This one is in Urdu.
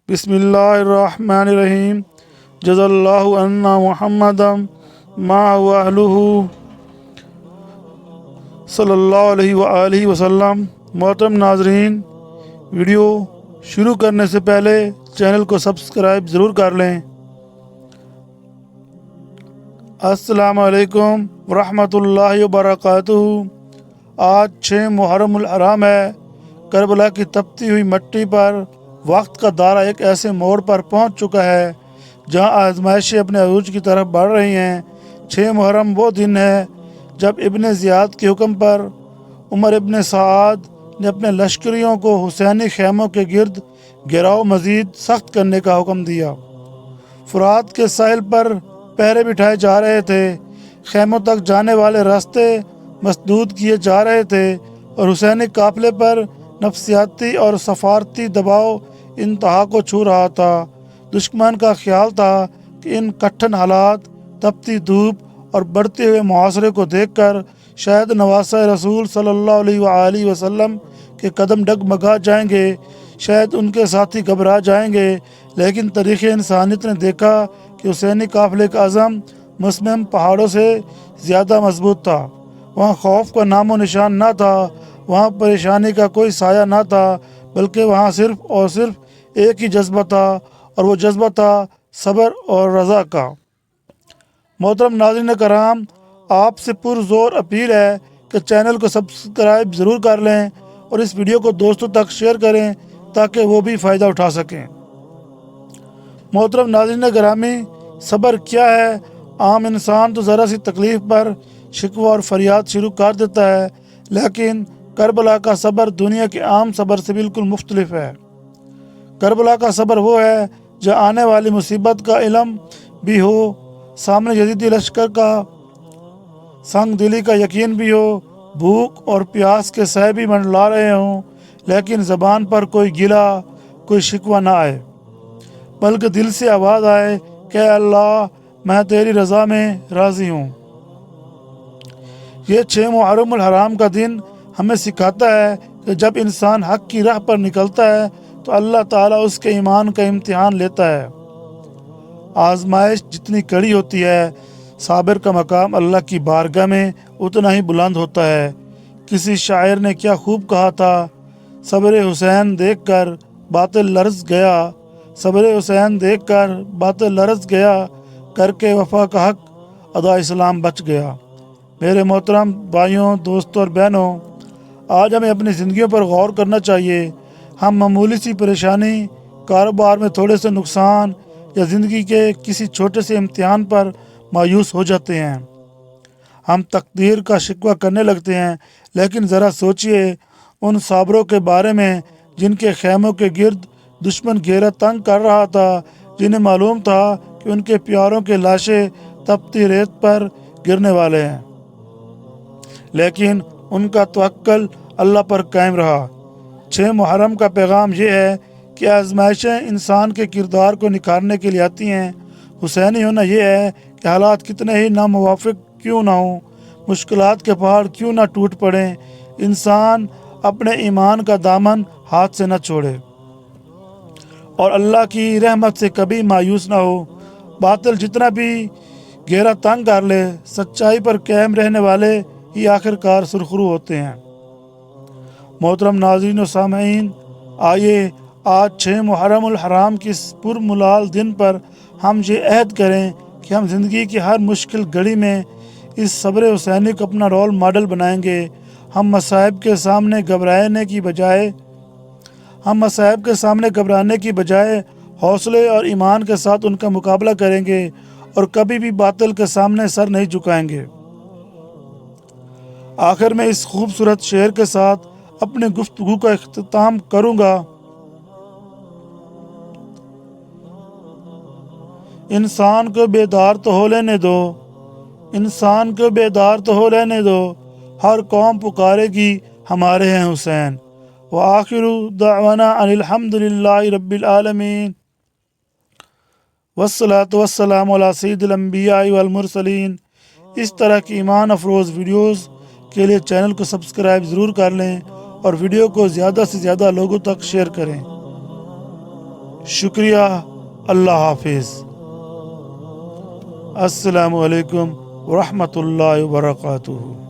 بسم اللہ الرحمن الرحیم جزا اللہ عنا محمدم ما اہلہ صلی اللہ علیہ وآلہ وسلم۔ محترم ناظرین، ویڈیو شروع کرنے سے پہلے چینل کو سبسکرائب ضرور کر لیں۔ السلام علیکم ورحمۃ اللہ وبرکاتہ۔ آج 6 محرم الحرام ہے۔ کربلا کی تپتی ہوئی مٹی پر وقت کا دائرہ ایک ایسے موڑ پر پہنچ چکا ہے جہاں آزمائشیں اپنے عروج کی طرف بڑھ رہی ہیں۔ 6 محرم وہ دن ہے جب ابن زیاد کے حکم پر عمر ابن سعد نے اپنے لشکریوں کو حسینی خیموں کے گرد گھیراؤ مزید سخت کرنے کا حکم دیا۔ فرات کے ساحل پر پہرے بٹھائے جا رہے تھے، خیموں تک جانے والے راستے مسدود کیے جا رہے تھے اور حسینی قافلے پر نفسیاتی اور سفارتی دباؤ انتہا کو چھو رہا تھا۔ دشمن کا خیال تھا کہ ان کٹھن حالات، تپتی دھوپ اور بڑھتے ہوئے محاصرے کو دیکھ کر شاید نواسہ رسول صلی اللہ علیہ وآلہ وسلم کے قدم ڈگمگا جائیں گے، شاید ان کے ساتھی گھبرا جائیں گے، لیکن تاریخ انسانیت نے دیکھا کہ حسینی قافلے کا عزم مصمم پہاڑوں سے زیادہ مضبوط تھا۔ وہاں خوف کا نام و نشان نہ تھا، وہاں پریشانی کا کوئی سایہ نہ تھا، بلکہ وہاں صرف اور صرف ایک ہی جذبہ تھا، اور وہ جذبہ تھا صبر اور رضا کا۔ محترم ناظرین کرام، آپ سے پرزور اپیل ہے کہ چینل کو سبسکرائب ضرور کر لیں اور اس ویڈیو کو دوستوں تک شیئر کریں تاکہ وہ بھی فائدہ اٹھا سکیں۔ محترم ناظرین گرامی، صبر کیا ہے؟ عام انسان تو ذرا سی تکلیف پر شکوہ اور فریاد شروع کر دیتا ہے، لیکن کربلا کا صبر دنیا کے عام صبر سے بالکل مختلف ہے۔ کربلا کا صبر وہ ہے جہاں آنے والی مصیبت کا علم بھی ہو، سامنے یزیدی لشکر کا سنگ دلی کا یقین بھی ہو، بھوک اور پیاس کے سائے بھی منڈلا رہے ہوں، لیکن زبان پر کوئی گلہ، کوئی شکوہ نہ آئے، بلکہ دل سے آواز آئے کہ اے اللہ، میں تیری رضا میں راضی ہوں۔ یہ 6 محرم الحرام کا دن ہمیں سکھاتا ہے کہ جب انسان حق کی راہ پر نکلتا ہے تو اللہ تعالیٰ اس کے ایمان کا امتحان لیتا ہے۔ آزمائش جتنی کڑی ہوتی ہے، صابر کا مقام اللہ کی بارگاہ میں اتنا ہی بلند ہوتا ہے۔ کسی شاعر نے کیا خوب کہا تھا، صبر حسین دیکھ کر باطل لرز گیا، صبر حسین دیکھ کر باطل لرز گیا، کر کے وفا کا حق ادا اسلام بچ گیا۔ میرے محترم بھائیوں، دوستوں اور بہنوں، آج ہمیں اپنی زندگیوں پر غور کرنا چاہیے۔ ہم معمولی سی پریشانی، کاروبار میں تھوڑے سے نقصان یا زندگی کے کسی چھوٹے سے امتحان پر مایوس ہو جاتے ہیں۔ ہم تقدیر کا شکوہ کرنے لگتے ہیں، لیکن ذرا سوچئے ان صابروں کے بارے میں جن کے خیموں کے گرد دشمن گھیرا تنگ کر رہا تھا، جنہیں معلوم تھا کہ ان کے پیاروں کے لاشیں تپتی ریت پر گرنے والے ہیں، لیکن ان کا توکل اللہ پر قائم رہا۔ 6 محرم کا پیغام یہ ہے کہ آزمائشیں انسان کے کردار کو نکھارنے کے لیے آتی ہیں۔ حسینی ہونا یہ ہے کہ حالات کتنے ہی ناموافق کیوں نہ ہوں، مشکلات کے پہاڑ کیوں نہ ٹوٹ پڑیں، انسان اپنے ایمان کا دامن ہاتھ سے نہ چھوڑے اور اللہ کی رحمت سے کبھی مایوس نہ ہو۔ باطل جتنا بھی گھیرا تنگ کر لے، سچائی پر قائم رہنے والے ہی آخر کار سرخرو ہوتے ہیں۔ محترم ناظرین و سامعین، آئیے آج 6 محرم الحرام کی اس پرملال دن پر ہم یہ عہد کریں کہ ہم زندگی کی ہر مشکل گھڑی میں اس صبر حسینی کو اپنا رول ماڈل بنائیں گے۔ ہم مصائب کے سامنے گھبرانے کی بجائے حوصلے اور ایمان کے ساتھ ان کا مقابلہ کریں گے اور کبھی بھی باطل کے سامنے سر نہیں جھکائیں گے۔ آخر میں اس خوبصورت شعر کے ساتھ اپنے گفتگو کا اختتام کروں گا۔ انسان کو بیدار تو ہو لینے دو، انسان کو بیدار تو ہو لینے دو، ہر قوم پکارے گی ہمارے ہیں حسین۔ وآخر دعوانا ان الحمد للہ رب العالمین، والصلاة والسلام علی سید الانبیاء والمرسلین۔ اس طرح کی ایمان افروز ویڈیوز کے لیے چینل کو سبسکرائب ضرور کر لیں اور ویڈیو کو زیادہ سے زیادہ لوگوں تک شیئر کریں۔ شکریہ، اللہ حافظ، السلام علیکم ورحمۃ اللہ وبرکاتہ۔